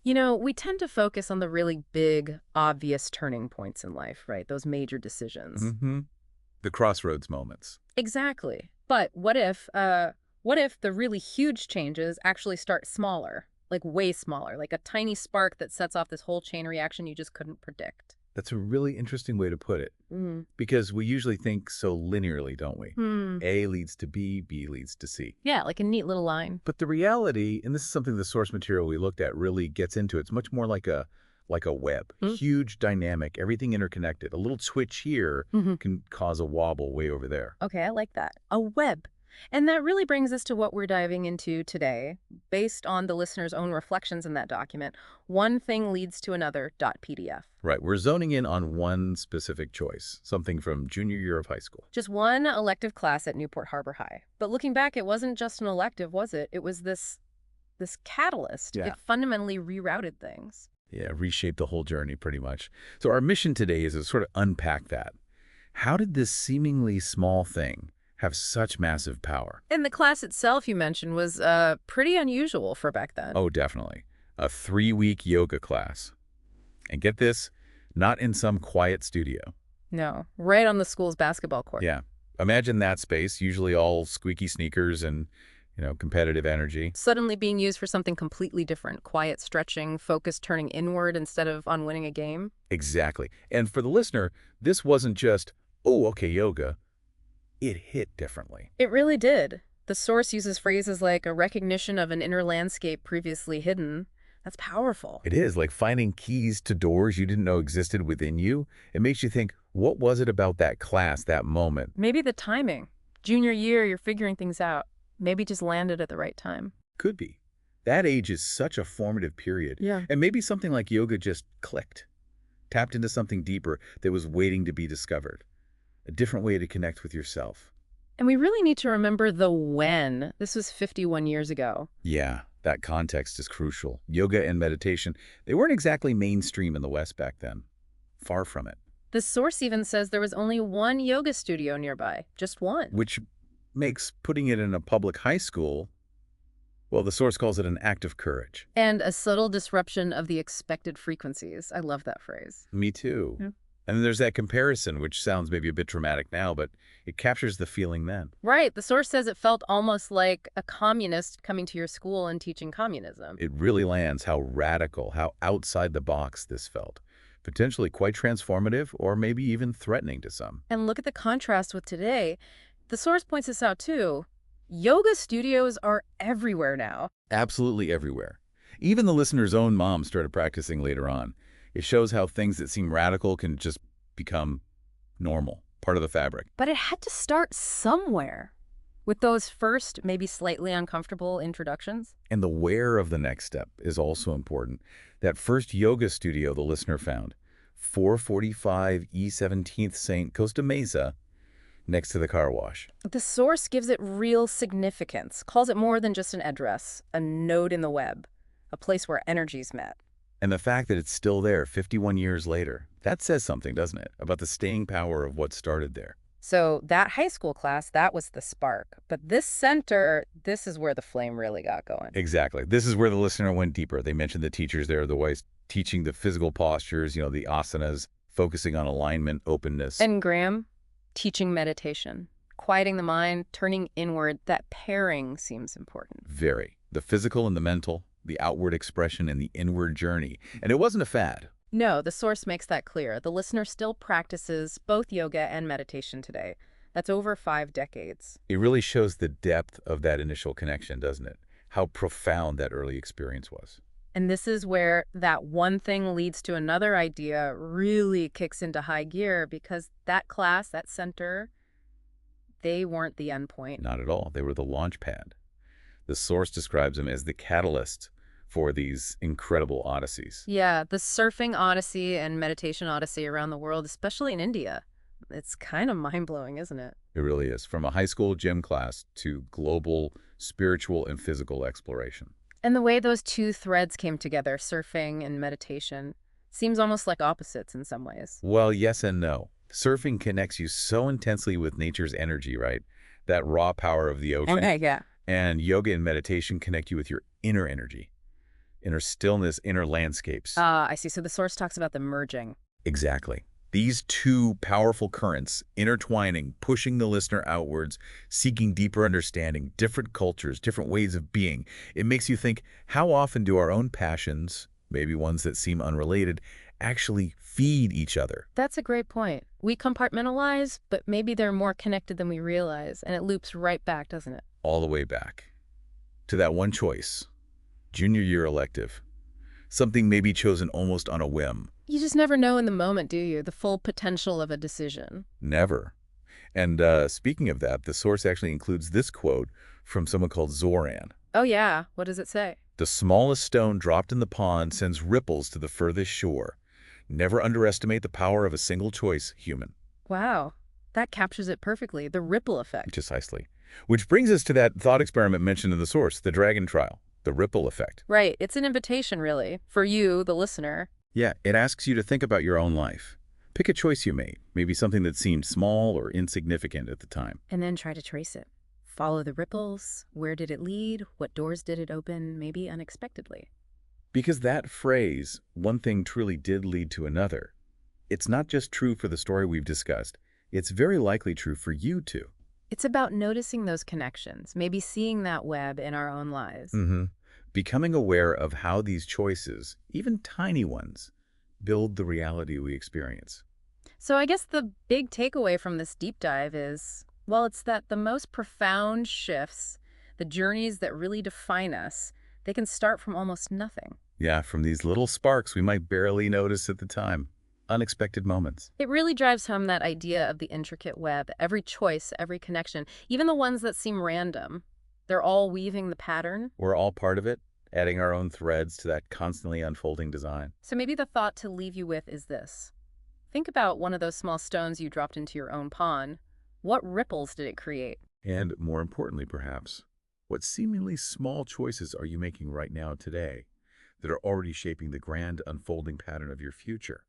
You know, we tend to focus on the really big, obvious turning points in life, right? Those major decisions. Hmm. The crossroads moments. Exactly. But what if the really huge changes actually start smaller, like way smaller, like a tiny spark that sets off this whole chain reaction you just couldn't predict? That's a really interesting way to put it, Mm. because we usually think so linearly, don't we? Hmm. A leads to B, B leads to C. Yeah, like a neat little line. But the reality, and this is something the source material we looked at really gets into, it's much more like a web, Mm. huge, dynamic, everything interconnected. A little twitch here Hmm. can cause a wobble way over there. Okay, I like that. A web. And that really brings us to what we're diving into today. Based on the listener's own reflections in that document, one thing leads to another .pdf. Right, we're zoning in on one specific choice, something from junior year of high school. Just one elective class at Newport Harbor High. But looking back, it wasn't just an elective, was it? It was this catalyst. Yeah. It fundamentally rerouted things. Yeah, reshape the whole journey pretty much. So our mission today is to sort of unpack that. How did this seemingly small thing have such massive power? And the class itself you mentioned was pretty unusual for back then. Oh, definitely. A 3-week yoga class. And get this, not in some quiet studio. No, right on the school's basketball court. Yeah. Imagine that space, usually all squeaky sneakers and, competitive energy. Suddenly being used for something completely different. Quiet stretching, focus turning inward instead of on winning a game. Exactly. And for the listener, this wasn't just, oh, okay, yoga. It hit differently. It really did. The source uses phrases like a recognition of an inner landscape previously hidden. That's powerful. It is like finding keys to doors you didn't know existed within you. It makes you think, what was it about that class, that moment? Maybe the timing. Junior year, you're figuring things out. Maybe just landed at the right time. Could be. That age is such a formative period. Yeah. And maybe something like yoga just clicked, tapped into something deeper that was waiting to be discovered. A different way to connect with yourself. And we really need to remember the when. This was 51 years ago. Yeah, that context is crucial. Yoga and meditation, they weren't exactly mainstream in the West back then. Far from it. The source even says there was only one yoga studio nearby. Just one. Which makes putting it in a public high school, well, the source calls it an act of courage. And a subtle disruption of the expected frequencies. I love that phrase. Me too. Yeah. And then there's that comparison, which sounds maybe a bit dramatic now, but it captures the feeling then. Right. The source says it felt almost like a communist coming to your school and teaching communism. It really lands how radical, how outside the box this felt. Potentially quite transformative or maybe even threatening to some. And look at the contrast with today. The source points this out too. Yoga studios are everywhere now. Absolutely everywhere. Even the listener's own mom started practicing later on. It shows how things that seem radical can just become normal, part of the fabric. But it had to start somewhere. With those first, maybe slightly uncomfortable introductions. And the where of the next step is also important. That first yoga studio the listener found, 445 E 17th St. Costa Mesa, next to the car wash. The source gives it real significance, calls it more than just an address, a node in the web, a place where energies met. And the fact that it's still there 51 years later, that says something, doesn't it, about the staying power of what started there. So that high school class, that was the spark. But this center, this is where the flame really got going. Exactly. This is where the listener went deeper. They mentioned the teachers there, the ways teaching the physical postures, the asanas, focusing on alignment, openness. And Graham, teaching meditation, quieting the mind, turning inward. That pairing seems important. Very. The physical and the mental, the outward expression and the inward journey. And it wasn't a fad. No, the source makes that clear. The listener still practices both yoga and meditation today. That's over 5 decades. It really shows the depth of that initial connection, doesn't it? How profound that early experience was. And this is where that one thing leads to another idea really kicks into high gear, because that class, that center, they weren't the end point. Not at all. They were the launch pad. The source describes them as the catalyst for these incredible odysseys. Yeah, the surfing odyssey and meditation odyssey around the world, especially in India. It's kind of mind-blowing, isn't it? It really is. From a high school gym class to global spiritual and physical exploration. And the way those two threads came together, surfing and meditation, seems almost like opposites in some ways. Well, yes and no. Surfing connects you so intensely with nature's energy, right? That raw power of the ocean. Okay, yeah. And yoga and meditation connect you with your inner energy. Inner stillness, inner landscapes. Ah, I see. So the source talks about the merging. Exactly. These two powerful currents intertwining, pushing the listener outwards, seeking deeper understanding, different cultures, different ways of being. It makes you think, how often do our own passions, maybe ones that seem unrelated, actually feed each other? That's a great point. We compartmentalize, but maybe they're more connected than we realize, and it loops right back, doesn't it? All the way back to that one choice, junior year elective. Something maybe chosen almost on a whim. You just never know in the moment, do you? The full potential of a decision. Never. And speaking of that, the source actually includes this quote from someone called Zoran. Oh, yeah. What does it say? The smallest stone dropped in the pond sends ripples to the furthest shore. Never underestimate the power of a single choice, human. Wow. That captures it perfectly. The ripple effect. Precisely. Which brings us to that thought experiment mentioned in the source, the dragon trial, the ripple effect. Right. It's an invitation, really, for you, the listener. Yeah, it asks you to think about your own life. Pick a choice you made, maybe something that seemed small or insignificant at the time. And then try to trace it. Follow the ripples. Where did it lead? What doors did it open? Maybe unexpectedly. Because that phrase, one thing truly did lead to another, it's not just true for the story we've discussed, it's very likely true for you too. It's about noticing those connections, maybe seeing that web in our own lives. Mm-hmm. Becoming aware of how these choices, even tiny ones, build the reality we experience. So I guess the big takeaway from this deep dive is, well, it's that the most profound shifts, the journeys that really define us, they can start from almost nothing. Yeah, from these little sparks we might barely notice at the time. Unexpected moments. It really drives home that idea of the intricate web, every choice, every connection, even the ones that seem random. They're all weaving the pattern. We're all part of it, adding our own threads to that constantly unfolding design. So maybe the thought to leave you with is this. Think about one of those small stones you dropped into your own pond. What ripples did it create? And more importantly, perhaps, what seemingly small choices are you making right now today that are already shaping the grand unfolding pattern of your future?